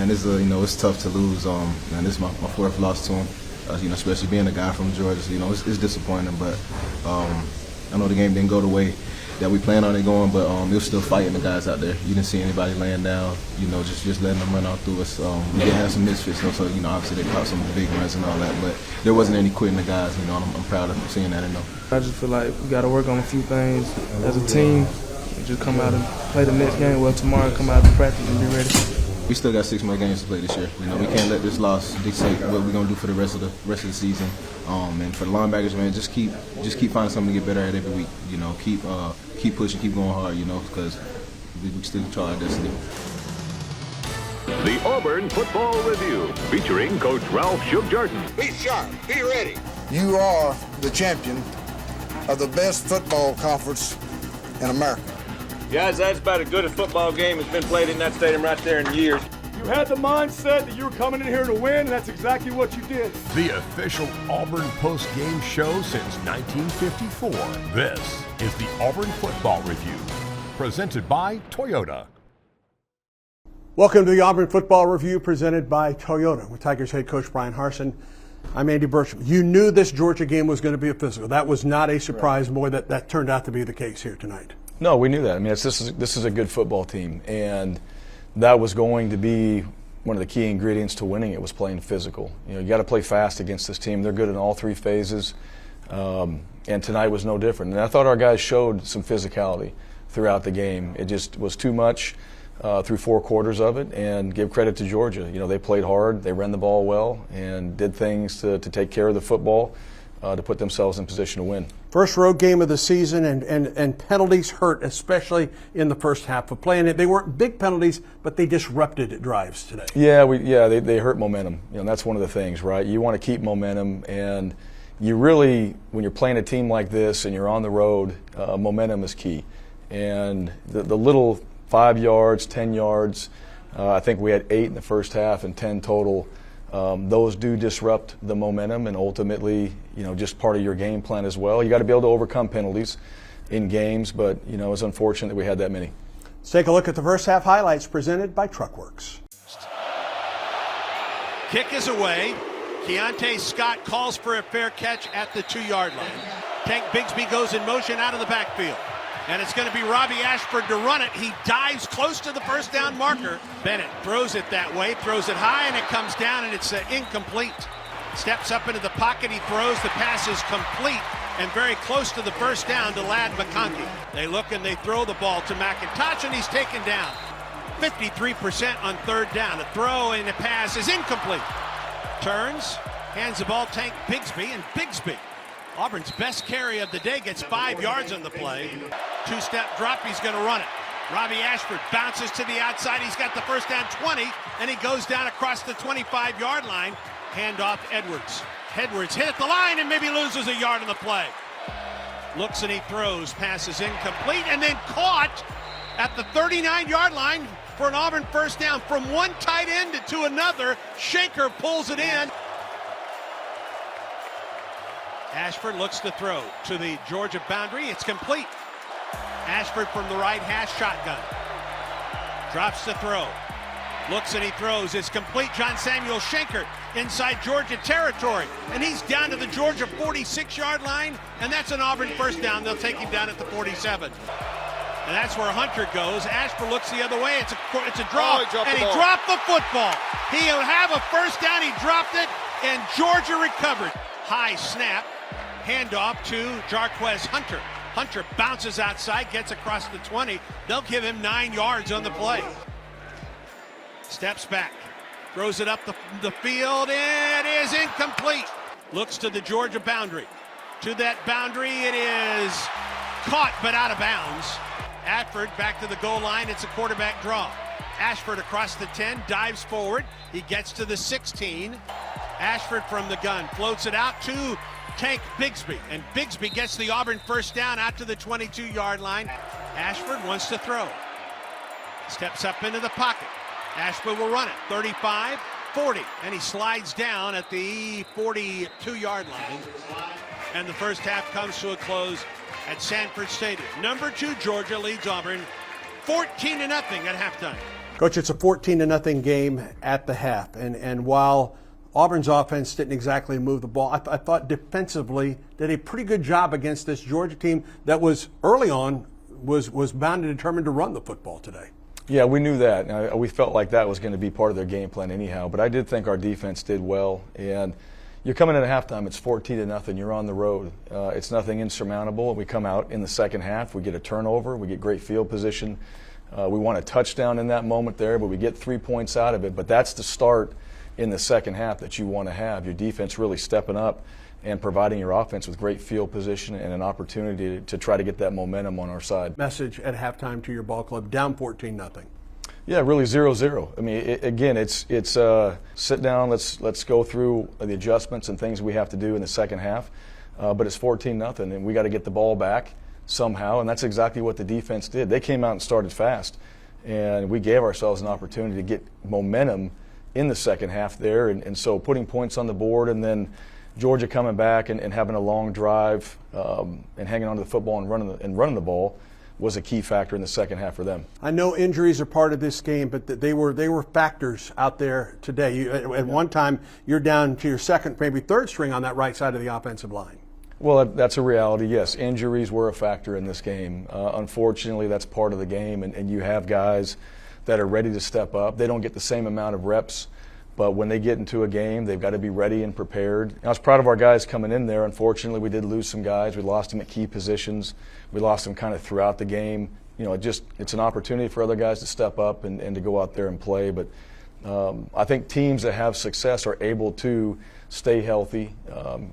man, it's it's tough to lose. Man, this is my fourth loss to him. Especially being a guy from Georgia, it's disappointing. But I know the game didn't go the way that we planned on it going, but it was still fighting the guys out there. You didn't see anybody laying down, just letting them run out through us. We did have some misfits, though, so obviously they caught some big runs and all that, but there wasn't any quitting the guys. I'm proud of seeing that. I just feel like we got to work on a few things as a team. Just come out and play the next game. Well, tomorrow come out to practice and be ready. We still got 6 more games to play this year. We can't let this loss dictate what we're gonna do for the rest of the season. And for the linebackers, man, just keep finding something to get better at every week. Keep pushing, keep going hard. Because we still control our destiny. The Auburn Football Review, featuring Coach Ralph Shug Jordan. Be sharp. Be ready. You are the champion of the best football conference in America. Guys, that's about as good a football game has been played in that stadium right there in years. You had the mindset that you were coming in here to win, and that's exactly what you did. The official Auburn post-game show since 1954. This is the Auburn Football Review, presented by Toyota. Welcome to the Auburn Football Review, presented by Toyota, with Tigers head coach Brian Harsin. I'm Andy Burcham. You knew this Georgia game was going to be a physical. That was not a surprise, boy, that turned out to be the case here tonight. No, we knew that. I mean, this is a good football team, and that was going to be one of the key ingredients to winning. It was playing physical. You got to play fast against this team. They're good in all 3 phases, and tonight was no different. And I thought our guys showed some physicality throughout the game. It just was too much through 4 quarters of it, and give credit to Georgia. They played hard, they ran the ball well, and did things to take care of the football to put themselves in position to win. First road game of the season, and penalties hurt, especially in the first half of play. And they weren't big penalties, but they disrupted drives today. Yeah, they hurt momentum. That's one of the things, right? You want to keep momentum, and you really, when you're playing a team like this and you're on the road, momentum is key. And the little 5 yards, 10 yards, I think we had 8 in the first half and 10 total. Those do disrupt the momentum, and ultimately, just part of your game plan as well. You got to be able to overcome penalties in games, but it's unfortunate that we had that many. Let's take a look at the first half highlights presented by Truckworks. Kick is away. Keontae Scott calls for a fair catch at the 2-yard line. Tank Bigsby goes in motion out of the backfield. And it's going to be Robbie Ashford to run it. He dives close to the first down marker. Bennett throws it that way, throws it high, and it comes down, and it's incomplete. Steps up into the pocket, he throws, the pass is complete and very close to the first down to Ladd McConkey. They look and they throw the ball to McIntosh, and he's taken down. 53% on 3rd down. A throw and a pass is incomplete. Turns, hands the ball Tank Bigsby, and Bigsby, Auburn's best carry of the day, gets 5 yards on the play. 2-step drop, he's going to run it. Robbie Ashford bounces to the outside. He's got the first down 20, and he goes down across the 25-yard line. Handoff Edwards. Edwards hit at the line and maybe loses a yard on the play. Looks and he throws. Pass is incomplete, and then caught at the 39-yard line for an Auburn first down. From one tight end to another, Shanker pulls it in. Ashford looks to throw to the Georgia boundary. It's complete. Ashford from the right hash, shotgun. Drops to throw. Looks and he throws. It's complete. John Samuel Shanker inside Georgia territory. And he's down to the Georgia 46-yard line. And that's an Auburn first down. They'll take him down at the 47. And that's where Hunter goes. Ashford looks the other way. It's a draw. He dropped the football. He'll have a first down. He dropped it. And Georgia recovered. High snap. Handoff to Jarquez Hunter. Hunter bounces outside, gets across the 20. They'll give him 9 yards on the play. Steps back, throws it up the field. It is incomplete. Looks to the Georgia boundary. To that boundary, it is caught but out of bounds. Ashford back to the goal line. It's a quarterback draw. Ashford across the 10, dives forward. He gets to the 16. Ashford from the gun floats it out to Tank Bigsby, and Bigsby gets the Auburn first down out to the 22-yard line. Ashford wants to throw. Steps up into the pocket. Ashford will run it. 35, 40, and he slides down at the 42-yard line. And the first half comes to a close at Sanford Stadium. Number 2 Georgia leads Auburn 14-0 at halftime. Coach, it's a 14-0 game at the half, and while Auburn's offense didn't exactly move the ball, I thought defensively did a pretty good job against this Georgia team that was early on was bound and determined to run the football today. Yeah, we knew that. We felt like that was going to be part of their game plan anyhow. But I did think our defense did well. And you're coming in at halftime, it's 14-0. You're on the road. It's nothing insurmountable. We come out in the second half. We get a turnover. We get great field position. We want a touchdown in that moment there, but we get 3 points out of it. But that's the start in the second half that you want to have. Your defense really stepping up and providing your offense with great field position and an opportunity to try to get that momentum on our side. Message at halftime to your ball club, down 14-0. Yeah, really 0-0. I mean, again, it's sit down, let's go through the adjustments and things we have to do in the second half. But it's 14-0, and we got to get the ball back somehow, and that's exactly what the defense did. They came out and started fast, and we gave ourselves an opportunity to get momentum in the second half there, and so putting points on the board, and then Georgia coming back and having a long drive and hanging on to the football and running the ball was a key factor in the second half for them. I know injuries are part of this game, but they were factors out there today. At one time, you're down to your second, maybe third string on that right side of the offensive line. Well, that's a reality, yes. Injuries were a factor in this game. Unfortunately, that's part of the game, and you have guys that are ready to step up. They don't get the same amount of reps, but when they get into a game, they've got to be ready and prepared. I was proud of our guys coming in there. Unfortunately, we did lose some guys. We lost them at key positions. We lost them kind of throughout the game. You know, it's an opportunity for other guys to step up and to go out there and play. But I think teams that have success are able to stay healthy,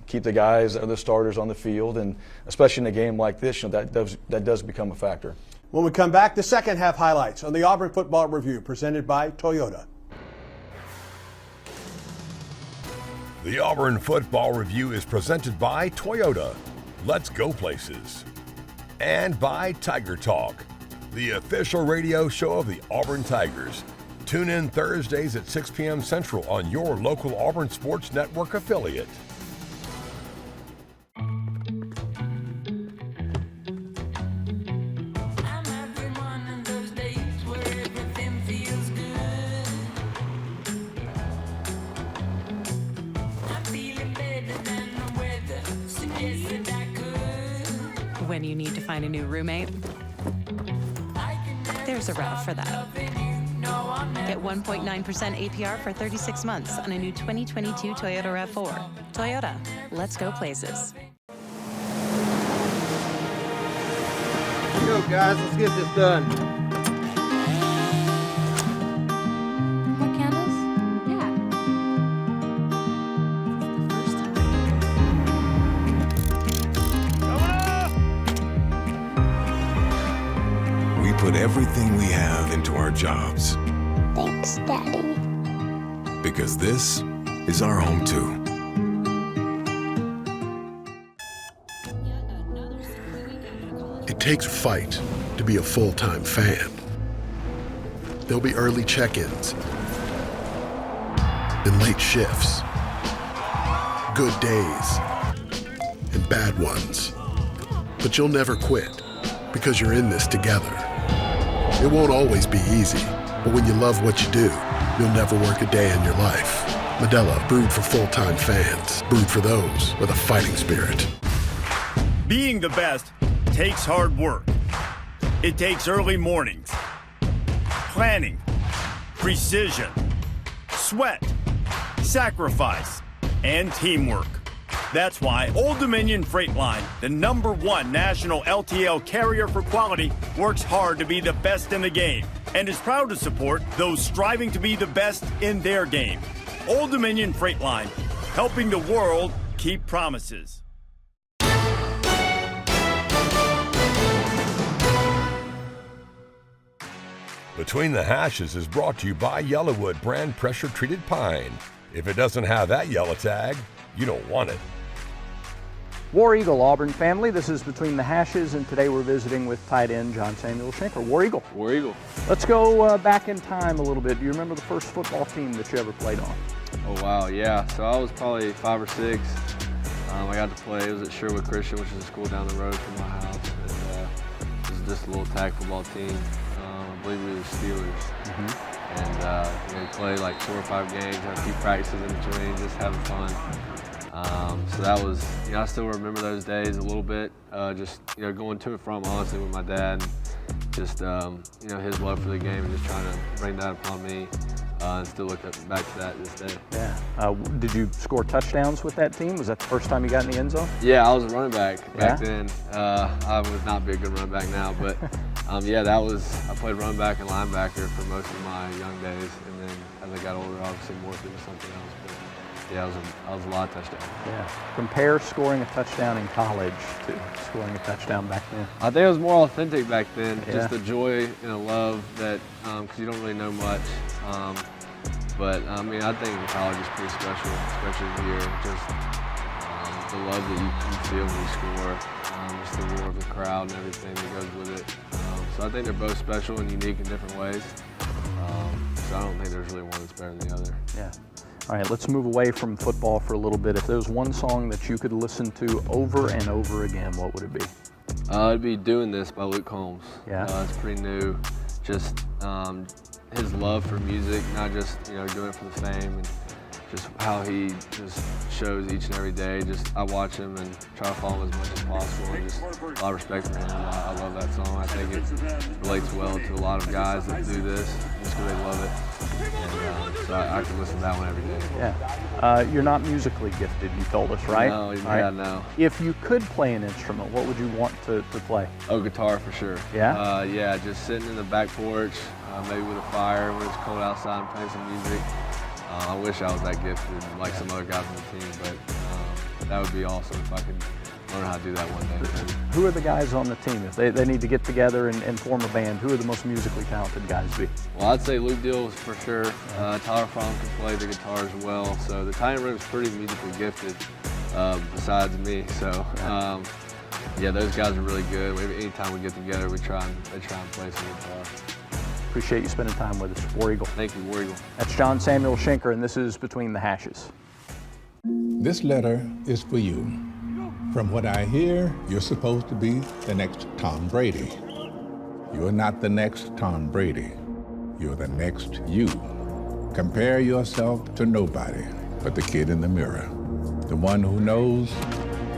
keep the guys that are the starters on the field, and especially in a game like this, you know, that does become a factor. When we come back, the second half highlights on the Auburn Football Review, presented by Toyota. The Auburn Football Review is presented by Toyota. Let's go places. And by Tiger Talk, the official radio show of the Auburn Tigers. Tune in Thursdays at 6 p.m. Central on your local Auburn Sports Network affiliate. When you need to find a new roommate, there's a route for that. Get 1.9% APR for 36 months on a new 2022 Toyota RAV4. Toyota, let's go places. Go, guys, let's get this done. More candles? Yeah. We put everything we have into our jobs. Thanks, Daddy. Because this is our home too. It takes a fight to be a full-time fan. There'll be early check-ins and late shifts, good days and bad ones. But you'll never quit because you're in this together. It won't always be easy, but when you love what you do, you'll never work a day in your life. Modelo, brewed for full-time fans, brewed for those with a fighting spirit. Being the best takes hard work. It takes early mornings, planning, precision, sweat, sacrifice, and teamwork. That's why Old Dominion Freight Line, the #1 national LTL carrier for quality, works hard to be the best in the game and is proud to support those striving to be the best in their game. Old Dominion Freight Line, helping the world keep promises. Between the Hashes is brought to you by Yellowwood brand pressure-treated pine. If it doesn't have that yellow tag, you don't want it. War Eagle, Auburn family. This is Between the Hashes, and today we're visiting with tight end John Samuel Schenker. War Eagle. War Eagle. Let's go back in time a little bit. Do you remember the first football team that you ever played on? Oh, wow, yeah. So I was probably 5 or 6. I got to play. It was at Sherwood Christian, which is a school down the road from my house. And, it was just a little tag football team. I believe we were the Steelers. And we played like 4 or 5 games, had a few practices in between, just having fun. So that was, I still remember those days a little bit, just, going to and from, honestly, with my dad. And just, his love for the game and just trying to bring that upon me. And still look back to that this day. Yeah. Did you score touchdowns with that team? Was that the first time you got in the end zone? Yeah, I was a running back back then. I would not be a good running back now, but I played running back and linebacker for most of my young days. And then as I got older, obviously morphed into something else. But yeah, I was a lot of touchdowns. Yeah. Compare scoring a touchdown in college to scoring a touchdown back then. I think it was more authentic back then. Yeah. Just the joy and the love that, because you don't really know much. But I think in college is pretty special, especially here. Just the love that you feel when you score, just the roar of the crowd and everything that goes with it. So I think they're both special and unique in different ways. So I don't think there's really one that's better than the other. Yeah. All right, let's move away from football for a little bit. If there was one song that you could listen to over and over again, what would it be? It'd be Doing This by Luke Combs. Yeah. It's pretty new. Just his love for music, not just doing it for the fame, and just how he just shows each and every day. Just I watch him and try to follow him as much as possible, and just a lot of respect for him. I love that song. I think it relates well to a lot of guys that do this just because they love it. And so I can listen to that one every day. Yeah. You're not musically gifted, you told us, right? No, yeah, no. If you could play an instrument, what would you want to play? Oh, guitar for sure. Yeah? Yeah, just sitting in the back porch, maybe with a fire when it's cold outside and playing some music. I wish I was that gifted like some other guys on the team, but that would be awesome if I could learn how to do that one day. Who are the guys on the team? If they need to get together and form a band, who are the most musically talented guys be? Well, I'd say Luke Dill for sure. Tyler Fromm can play the guitar as well. So the Tiny Room's pretty musically gifted besides me. So yeah, those guys are really good. Maybe anytime we get together, they try and play some guitar. Appreciate you spending time with us, War Eagle. Thank you, War Eagle. That's John Samuel Schenker, and this is Between the Hashes. This letter is for you. From what I hear, you're supposed to be the next Tom Brady. You're not the next Tom Brady. You're the next you. Compare yourself to nobody but the kid in the mirror. The one who knows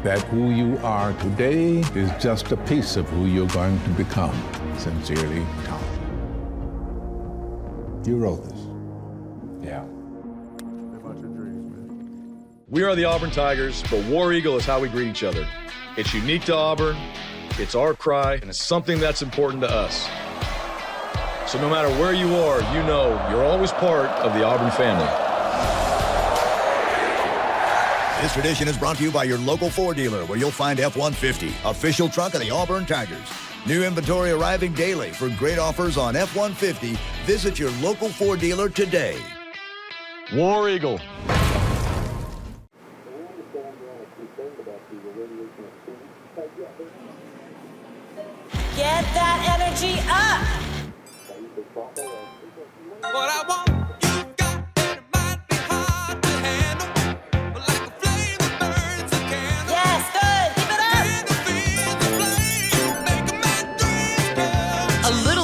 that who you are today is just a piece of who you're going to become. Sincerely, Tom. You wrote this. Yeah. We are the Auburn Tigers, but War Eagle is how we greet each other. It's unique to Auburn, it's our cry, and it's something that's important to us. So no matter where you are, you know you're always part of the Auburn family. This tradition is brought to you by your local Ford dealer, where you'll find F-150, official truck of the Auburn Tigers. New inventory arriving daily. For great offers on F-150, visit your local Ford dealer today. War Eagle. Get that energy up! What I want.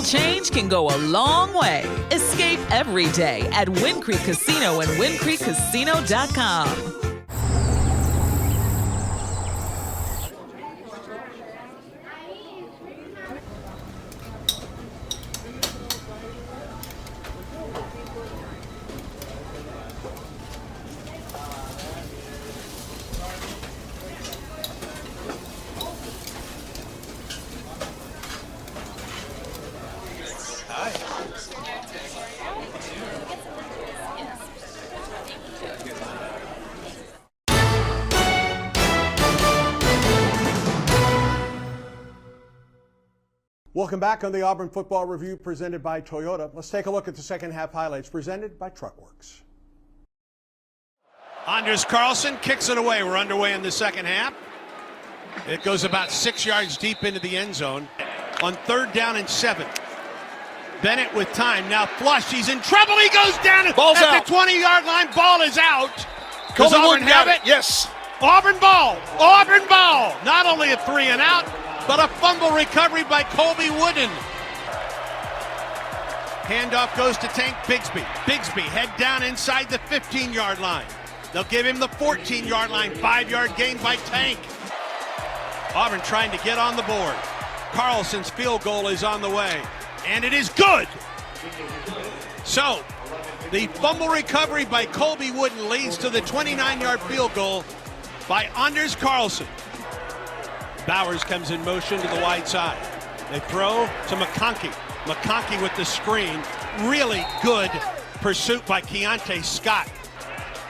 Change can go a long way. Escape every day at Wind Creek Casino and WindCreekCasino.com. Welcome back on the Auburn Football Review presented by Toyota. Let's take a look at the second half highlights presented by Truckworks. Anders Carlson kicks it away. We're underway in the second half. It goes about 6 yards deep into the end zone. On 3rd down and 7. Bennett with time. Now flush. He's in trouble. He goes down Ball's at out. the 20-yard line. Ball is out. Does Colby Auburn Wood have got it? it. Yes. Auburn ball. Auburn ball. Not only a 3 and out, but a fumble recovery by Colby Wooden. Handoff goes to Tank Bigsby. Bigsby head down inside the 15-yard line. They'll give him the 14-yard line. 5-yard gain by Tank. Auburn trying to get on the board. Carlson's field goal is on the way, and it is good. So, the fumble recovery by Colby Wooden leads to the 29-yard field goal by Anders Carlson. Bowers comes in motion to the wide side. They throw to McConkey. McConkey with the screen. Really good pursuit by Keontae Scott.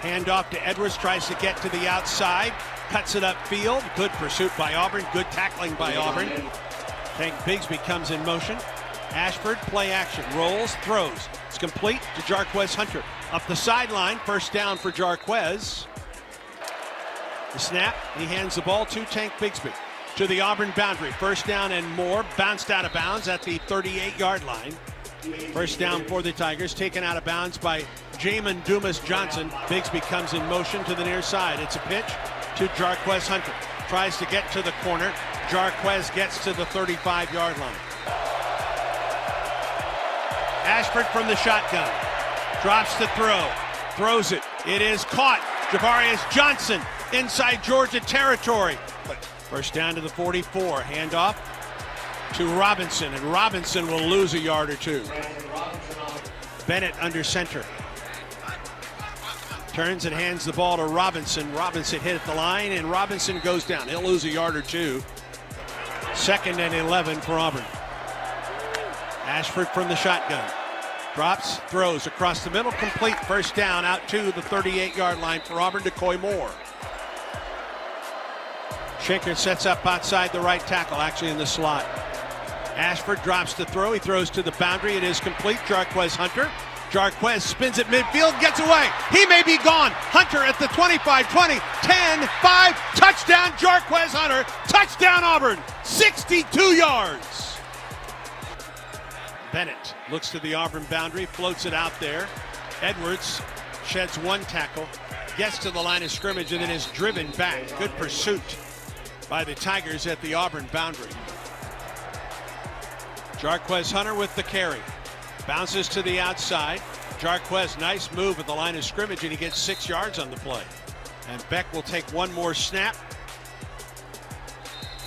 Handoff to Edwards, tries to get to the outside. Cuts it upfield. Good pursuit by Auburn. Good tackling by Auburn. Tank Bigsby comes in motion. Ashford, play action. Rolls, throws. It's complete to Jarquez Hunter. Up the sideline, first down for Jarquez. The snap, he hands the ball to Tank Bigsby. To the Auburn boundary. First down and more. Bounced out of bounds at the 38-yard line. First down for the Tigers. Taken out of bounds by Jamin Dumas-Johnson. Bigsby comes in motion to the near side. It's a pitch to Jarquez Hunter. Tries to get to the corner. Jarquez gets to the 35-yard line. Ashford from the shotgun. Drops the throw. Throws it. It is caught. Javarius Johnson inside Georgia territory. First down to the 44. Handoff to Robinson, and Robinson will lose a yard or two. Bennett under center. Turns and hands the ball to Robinson. Robinson hit at the line, and Robinson goes down. He'll lose a yard or two. 2nd and 11 for Auburn. Ashford from the shotgun. Drops, throws across the middle, complete. First down out to the 38-yard line for Auburn to Coy Moore. Schenker sets up outside the right tackle, actually in the slot. Ashford drops the throw. He throws to the boundary. It is complete. Jarquez Hunter. Jarquez spins at midfield, gets away. He may be gone. Hunter at the 25, 20, 10, 5. Touchdown, Jarquez Hunter. Touchdown, Auburn. 62 yards. Bennett looks to the Auburn boundary, floats it out there. Edwards sheds one tackle, gets to the line of scrimmage, and then is driven back. Good pursuit by the Tigers at the Auburn boundary. Jarquez Hunter with the carry. Bounces to the outside. Jarquez, nice move at the line of scrimmage, and he gets 6 yards on the play. And Beck will take one more snap.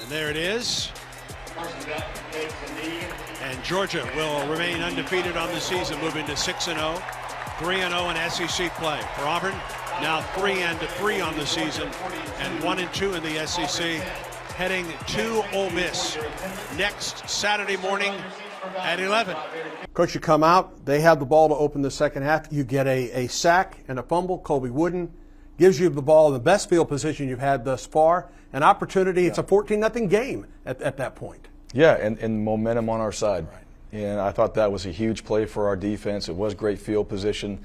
And there it is. And Georgia will remain undefeated on the season, moving to 6-0, 3-0 in SEC play. For Auburn, now 3-3 on the season, and 1-2 in the SEC, heading to Ole Miss next Saturday morning at 11. Coach, you come out, they have the ball to open the second half. You get a sack and a fumble. Colby Wooden gives you the ball in the best field position you've had thus far. An opportunity, it's a 14-0 game at that point. Yeah, and momentum on our side. Right. And I thought that was a huge play for our defense. It was great field position.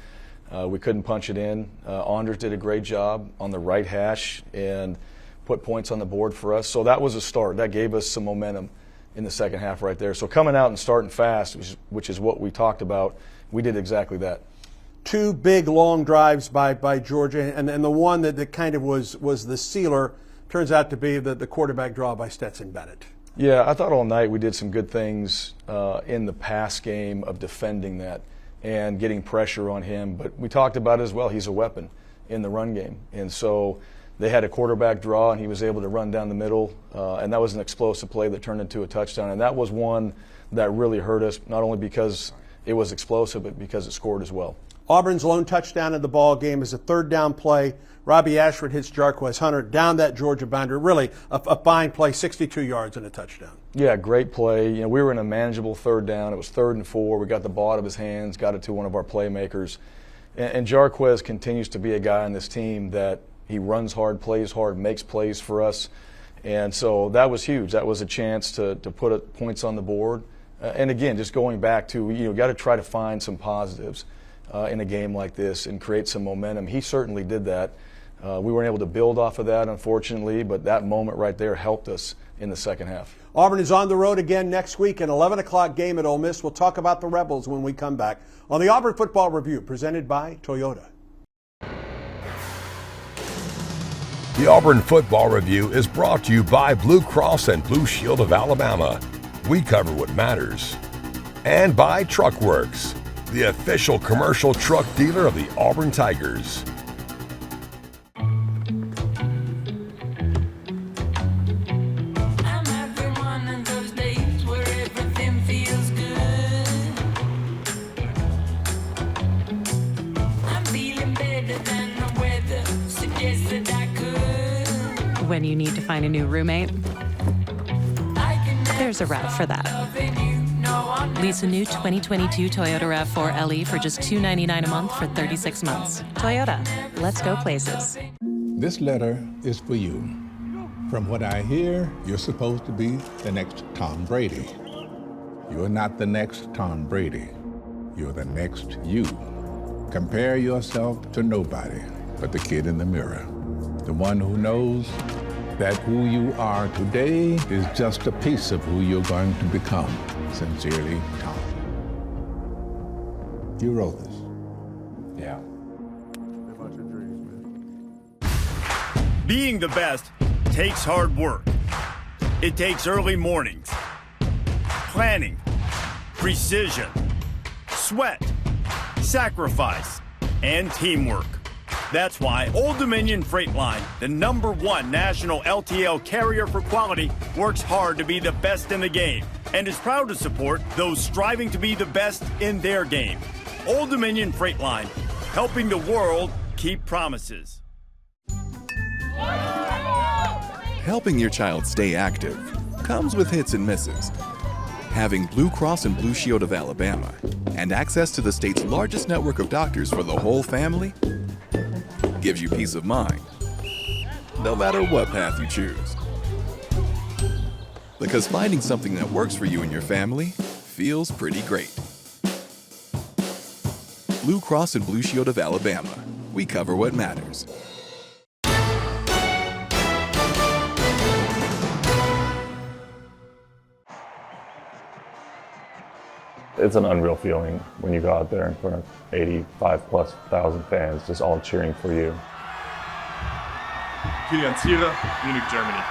We couldn't punch it in. Anders did a great job on the right hash and put points on the board for us. So that was a start. That gave us some momentum in the second half right there. So coming out and starting fast, which is what we talked about, we did exactly that. 2 big long drives by Georgia, and the one that kind of was the sealer turns out to be the quarterback draw by Stetson Bennett. Yeah, I thought all night we did some good things in the pass game of defending that and getting pressure on him. But we talked about it as well. He's a weapon in the run game. And so they had a quarterback draw, and he was able to run down the middle. And that was an explosive play that turned into a touchdown. And that was one that really hurt us, not only because it was explosive, but because it scored as well. Auburn's lone touchdown in the ball game is a third down play. Robbie Ashford hits Jarquez Hunter down that Georgia boundary. Really a fine play, 62 yards and a touchdown. Yeah, great play. You know, we were in a manageable third down. It was 3rd and 4. We got the ball out of his hands, got it to one of our playmakers. And Jarquez continues to be a guy on this team that he runs hard, plays hard, makes plays for us. And so that was huge. That was a chance to put points on the board. And again, just going back to, got to try to find some positives in a game like this and create some momentum. He certainly did that. We weren't able to build off of that, unfortunately, but that moment right there helped us in the second half. Auburn is on the road again next week, an 11 o'clock game at Ole Miss. We'll talk about the Rebels when we come back on the Auburn Football Review, presented by Toyota. The Auburn Football Review is brought to you by Blue Cross and Blue Shield of Alabama. We cover what matters. And by Truckworks, the official commercial truck dealer of the Auburn Tigers. When you need to find a new roommate, there's a RAV for that. Lease a new 2022 Toyota RAV4 LE for just $299 a month for 36 months. Toyota, let's go places. This letter is for you. From what I hear, you're supposed to be the next Tom Brady. You're not the next Tom Brady. You're the next you. Compare yourself to nobody but the kid in the mirror. The one who knows that who you are today is just a piece of who you're going to become. Sincerely, Tom. You wrote this. Yeah. Being the best takes hard work. It takes early mornings, planning, precision, sweat, sacrifice, and teamwork. That's why Old Dominion Freight Line, the #1 national LTL carrier for quality, works hard to be the best in the game and is proud to support those striving to be the best in their game. Old Dominion Freight Line, helping the world keep promises. Helping your child stay active comes with hits and misses. Having Blue Cross and Blue Shield of Alabama and access to the state's largest network of doctors for the whole family gives you peace of mind, no matter what path you choose. Because finding something that works for you and your family feels pretty great. Blue Cross and Blue Shield of Alabama. We cover what matters. It's an unreal feeling when you go out there in front of 85,000+ fans just all cheering for you. Kilian Zierer, Munich, Germany.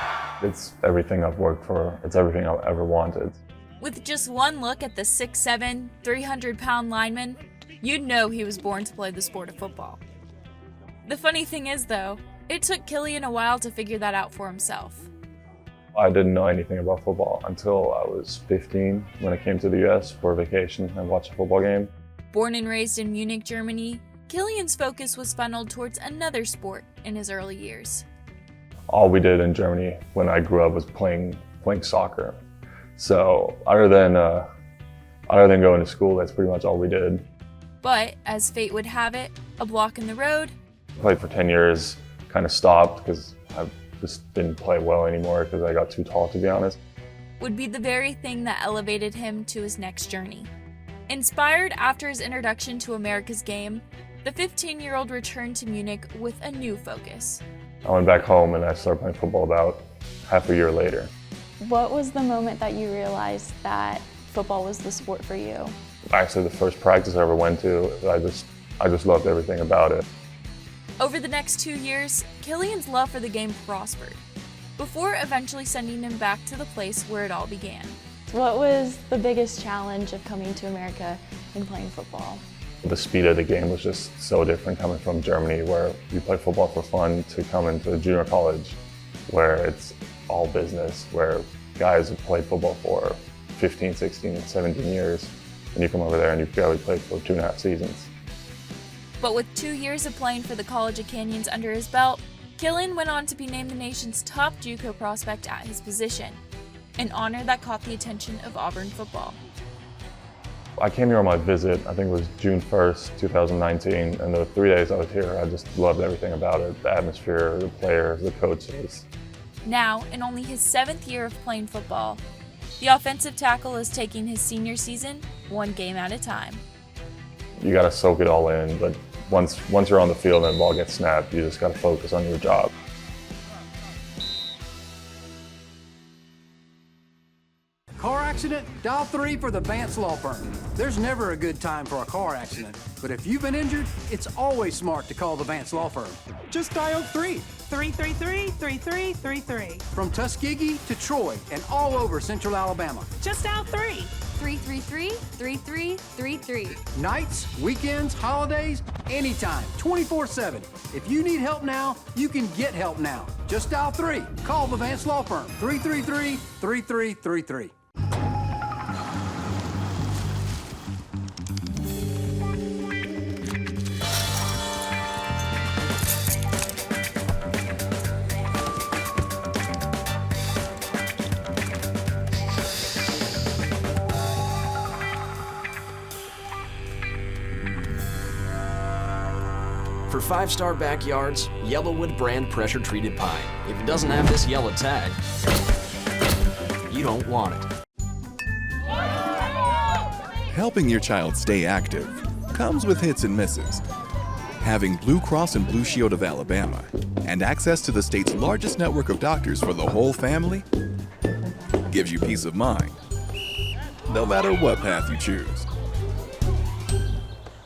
It's everything I've worked for. It's everything I've ever wanted. With just one look at the 6'7", 300-pound lineman, you'd know he was born to play the sport of football. The funny thing is, though, it took Kilian a while to figure that out for himself. I didn't know anything about football until I was 15 when I came to the US for vacation and watched a football game. Born and raised in Munich, Germany, Kilian's focus was funneled towards another sport in his early years. All we did in Germany when I grew up was playing soccer. So other than going to school, that's pretty much all we did. But as fate would have it, a block in the road. Played for 10 years, kind of stopped because I just didn't play well anymore because I got too tall, to be honest. Would be the very thing that elevated him to his next journey. Inspired after his introduction to America's game, the 15-year-old returned to Munich with a new focus. I went back home and I started playing football about half a year later. What was the moment that you realized that football was the sport for you? Actually, the first practice I ever went to, I just loved everything about it. Over the next 2 years, Kilian's love for the game prospered, before eventually sending him back to the place where it all began. What was the biggest challenge of coming to America and playing football? The speed of the game was just so different coming from Germany, where you play football for fun, to come into junior college, where it's all business, where guys have played football for 15, 16, 17 years, and you come over there and you barely played for 2.5 seasons. But with 2 years of playing for the College of Canyons under his belt, Kilian went on to be named the nation's top JUCO prospect at his position, an honor that caught the attention of Auburn football. I came here on my visit, I think it was June 1st, 2019, and the 3 days I was here, I just loved everything about it, the atmosphere, the players, the coaches. Now, in only his 7th year of playing football, the offensive tackle is taking his senior season one game at a time. You gotta soak it all in, but once you're on the field and the ball gets snapped, you just gotta focus on your job. Car accident? Dial 3 for the Vance Law Firm. There's never a good time for a car accident, but if you've been injured, it's always smart to call the Vance Law Firm. Just dial 3. 333-3333. From Tuskegee to Troy and all over Central Alabama. Just dial 3. 333-3333. Nights, weekends, holidays, anytime, 24/7. If you need help now, you can get help now. Just dial 3. Call the Vance Law Firm, 333-3333. For 5-star backyards, Yellowwood brand pressure-treated pine. If it doesn't have this yellow tag, you don't want it. Helping your child stay active comes with hits and misses. Having Blue Cross and Blue Shield of Alabama and access to the state's largest network of doctors for the whole family gives you peace of mind, no matter what path you choose.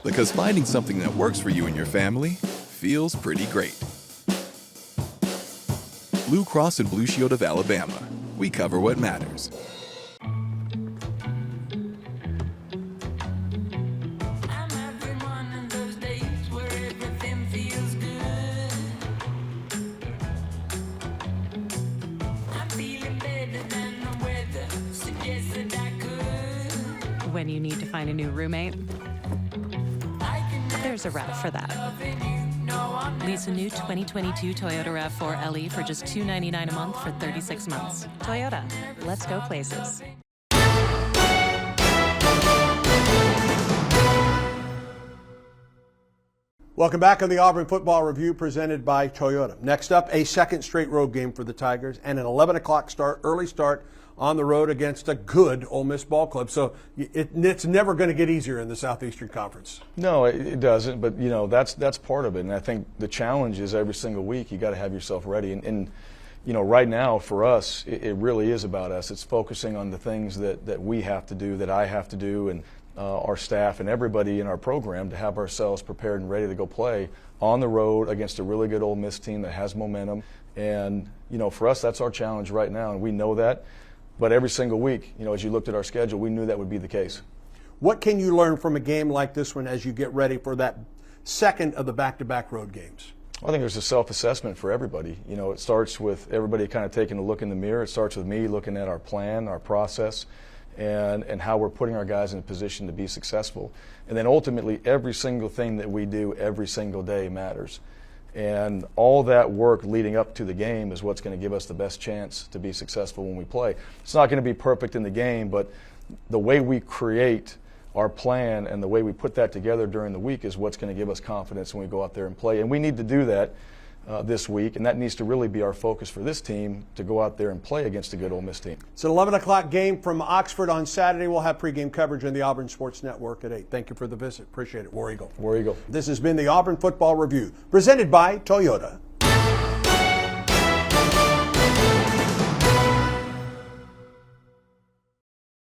Because finding something that works for you and your family feels pretty great. Blue Cross and Blue Shield of Alabama. We cover what matters. When you need to find a new roommate, there's a rep for that. Lease a new 2022 Toyota RAV4 LE for just $299 a month for 36 months. Toyota, let's go places. Welcome back on the Auburn Football Review presented by Toyota. Next up, a second straight road game for the Tigers and an 11 o'clock start, early start on the road against a good Ole Miss ball club. So it's never going to get easier in the Southeastern Conference. No, it doesn't. But, you know, that's part of it. And I think the challenge is every single week you got to have yourself ready. And you know, right now for us, it really is about us. It's focusing on the things that we have to do, that I have to do, and our staff and everybody in our program to have ourselves prepared and ready to go play on the road against a really good Ole Miss team that has momentum. And, you know, for us, that's our challenge right now, and we know that. But every single week, you know, as you looked at our schedule, we knew that would be the case. What can you learn from a game like this one as you get ready for that second of the back-to-back road games? I think there's a self-assessment for everybody. You know, it starts with everybody kind of taking a look in the mirror. It starts with me looking at our plan, our process, and how we're putting our guys in a position to be successful. And then ultimately, every single thing that we do every single day matters. And all that work leading up to the game is what's going to give us the best chance to be successful when we play. It's not going to be perfect in the game, but the way we create our plan and the way we put that together during the week is what's going to give us confidence when we go out there and play. And we need to do that this week, and that needs to really be our focus for this team, to go out there and play against a good Ole Miss team. It's an 11 o'clock game from Oxford on Saturday. We'll have pregame coverage on the Auburn Sports Network at 8. Thank you for the visit. Appreciate it. War Eagle. War Eagle. This has been the Auburn Football Review, presented by Toyota.